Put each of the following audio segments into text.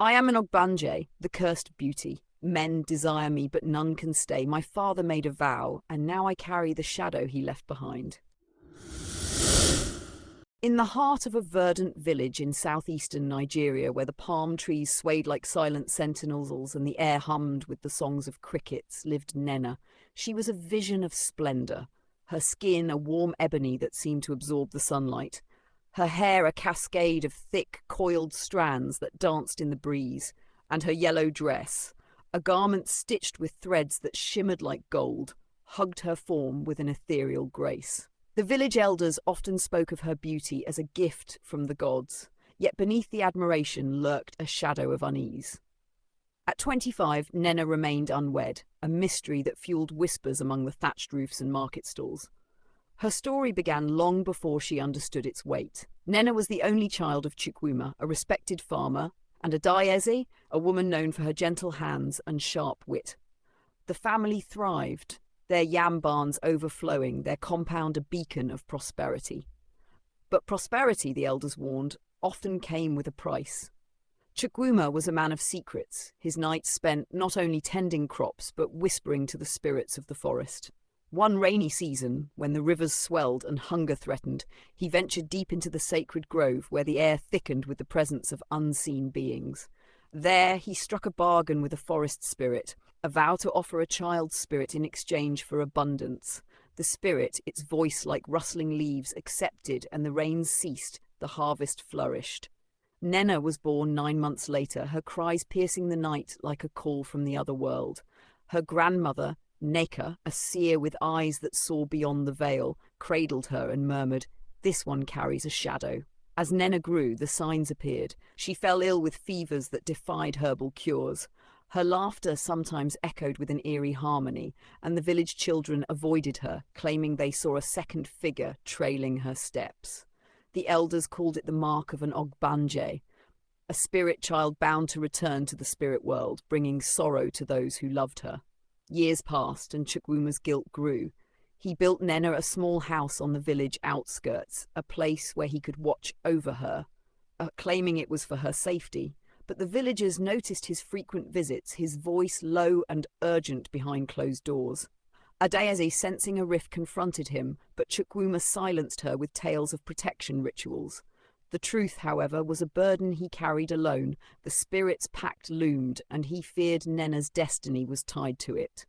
I am an Ogbanje, the cursed beauty. Men desire me, but none can stay. My father made a vow, and now I carry the shadow he left behind. In the heart of a verdant village in southeastern Nigeria, where the palm trees swayed like silent sentinels and the air hummed with the songs of crickets, lived Nnenna. She was a vision of splendor, her skin a warm ebony that seemed to absorb the sunlight, her hair a cascade of thick, coiled strands that danced in the breeze, and her yellow dress, a garment stitched with threads that shimmered like gold, hugged her form with an ethereal grace. The village elders often spoke of her beauty as a gift from the gods, yet beneath the admiration lurked a shadow of unease. At 25, Nnenna remained unwed, a mystery that fueled whispers among the thatched roofs and market stalls. Her story began long before she understood its weight. Nnenna was the only child of Chukwuma, a respected farmer, and Adaeze, a woman known for her gentle hands and sharp wit. The family thrived, their yam barns overflowing, their compound a beacon of prosperity. But prosperity, the elders warned, often came with a price. Chukwuma was a man of secrets, his nights spent not only tending crops but whispering to the spirits of the forest. One rainy season, when the rivers swelled and hunger threatened, he ventured deep into the sacred grove where the air thickened with the presence of unseen beings. There he struck a bargain with a forest spirit, a vow to offer a child's spirit in exchange for abundance. The spirit, its voice like rustling leaves, accepted, and the rains ceased, the harvest flourished. Nnenna was born 9 months later, her cries piercing the night like a call from the other world. Her grandmother, Nneka, a seer with eyes that saw beyond the veil, cradled her and murmured, "This one carries a shadow." As Nnenna grew, the signs appeared. She fell ill with fevers that defied herbal cures. Her laughter sometimes echoed with an eerie harmony, and the village children avoided her, claiming they saw a second figure trailing her steps. The elders called it the mark of an Ogbanje, a spirit child bound to return to the spirit world, bringing sorrow to those who loved her. Years passed, and Chukwuma's guilt grew. He built Nnenna a small house on the village outskirts, a place where he could watch over her, claiming it was for her safety. But the villagers noticed his frequent visits, his voice low and urgent behind closed doors. Adaeze, sensing a rift, confronted him, but Chukwuma silenced her with tales of protection rituals. The truth, however, was a burden he carried alone. The spirit's pact loomed, and he feared Nnenna's destiny was tied to it.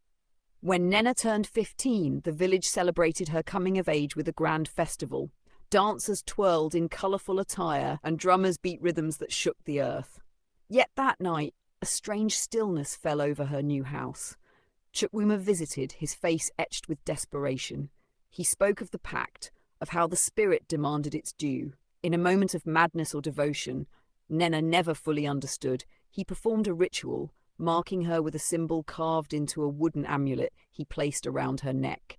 When Nnenna turned 15, the village celebrated her coming of age with a grand festival. Dancers twirled in colourful attire, and drummers beat rhythms that shook the earth. Yet that night, a strange stillness fell over her new house. Chukwuma visited, his face etched with desperation. He spoke of the pact, of how the spirit demanded its due. In a moment of madness or devotion, Nnenna never fully understood, he performed a ritual, marking her with a symbol carved into a wooden amulet he placed around her neck.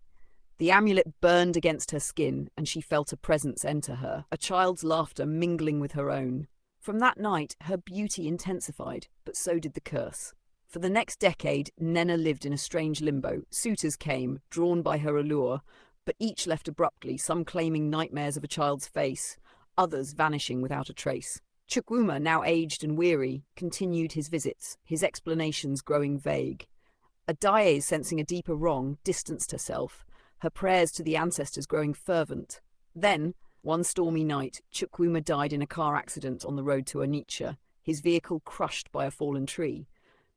The amulet burned against her skin, and she felt a presence enter her, a child's laughter mingling with her own. From that night, her beauty intensified, but so did the curse. For the next decade, Nnenna lived in a strange limbo. Suitors came, drawn by her allure, but each left abruptly, some claiming nightmares of a child's face, others vanishing without a trace. Chukwuma, now aged and weary, continued his visits, his explanations growing vague. Adaeze, sensing a deeper wrong, distanced herself, her prayers to the ancestors growing fervent. Then, one stormy night, Chukwuma died in a car accident on the road to Onitsha, his vehicle crushed by a fallen tree.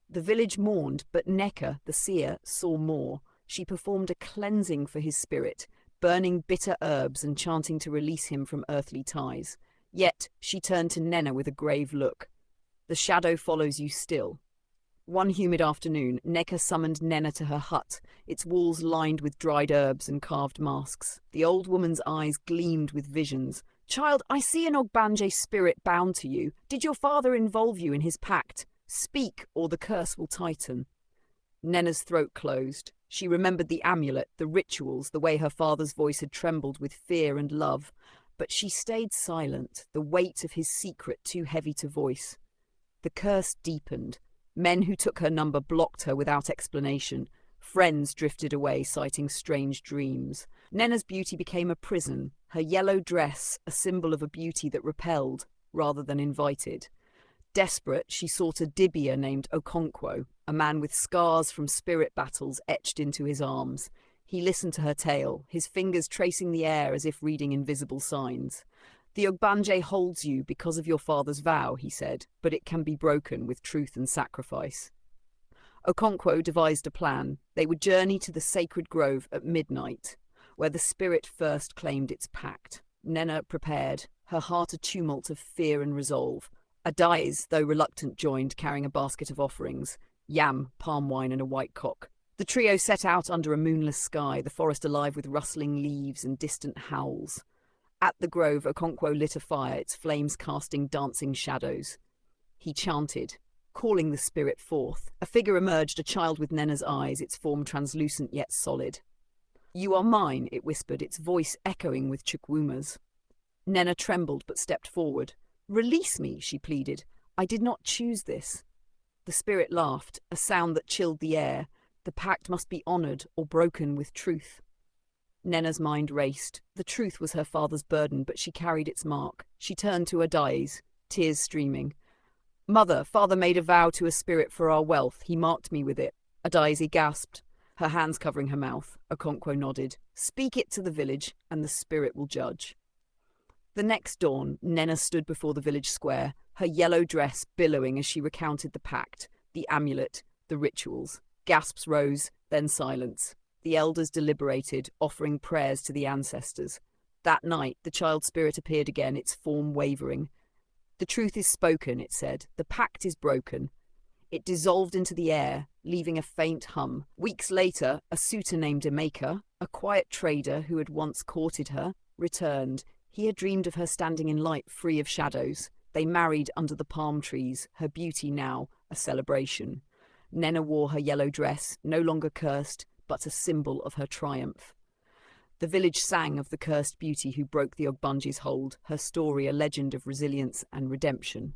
The village mourned, but Nneka, the seer, saw more. She performed a cleansing for his spirit, burning bitter herbs and chanting to release him from earthly ties. Yet she turned to Nnenna with a grave look. "The shadow follows you still." One humid afternoon, Nneka summoned Nnenna to her hut, its walls lined with dried herbs and carved masks. The old woman's eyes gleamed with visions. "Child, I see an Ogbanje spirit bound to you. Did your father involve you in his pact? Speak, or the curse will tighten." Nnenna's throat closed. She remembered the amulet, the rituals, the way her father's voice had trembled with fear and love. But she stayed silent, the weight of his secret too heavy to voice. The curse deepened. Men who took her number blocked her without explanation. Friends drifted away, citing strange dreams. Nnenna's beauty became a prison, her yellow dress a symbol of a beauty that repelled rather than invited. Desperate, she sought a dibia named Okonkwo, a man with scars from spirit battles etched into his arms. He listened to her tale, his fingers tracing the air as if reading invisible signs. The Ogbanje holds you because of your father's vow, he said, but it can be broken with truth and sacrifice. Okonkwo devised a plan. They would journey to the sacred grove at midnight, where the spirit first claimed its pact. Nnenna prepared, her heart a tumult of fear and resolve. Adais, though reluctant, joined, carrying a basket of offerings, yam, palm wine, and a white cock. The trio set out under a moonless sky, the forest alive with rustling leaves and distant howls. At the grove, Okonkwo lit a fire, its flames casting dancing shadows. He chanted, calling the spirit forth. A figure emerged, a child with Nnenna's eyes, its form translucent yet solid. "You are mine," it whispered, its voice echoing with Chukwuma's. Nnenna trembled but stepped forward. "Release me," she pleaded. "I did not choose this." The spirit laughed, a sound that chilled the air. The pact must be honoured or broken with truth. Nnenna's mind raced. The truth was her father's burden, but she carried its mark. She turned to Adais, tears streaming. "Mother, father made a vow to a spirit for our wealth. He marked me with it." Adais gasped, her hands covering her mouth. Okonkwo nodded. "Speak it to the village, and the spirit will judge." The next dawn, Nnenna stood before the village square, her yellow dress billowing as she recounted the pact, the amulet, the rituals. Gasps rose, then silence. The elders deliberated, offering prayers to the ancestors. That night, the child spirit appeared again, its form wavering. "The truth is spoken," it said. "The pact is broken." It dissolved into the air, leaving a faint hum. Weeks later, a suitor named Emeka, a quiet trader who had once courted her, returned. He had dreamed of her standing in light, free of shadows. They married under the palm trees, her beauty now a celebration. Nnenna wore her yellow dress, no longer cursed, but a symbol of her triumph. The village sang of the cursed beauty who broke the Ogbanje's hold, her story a legend of resilience and redemption.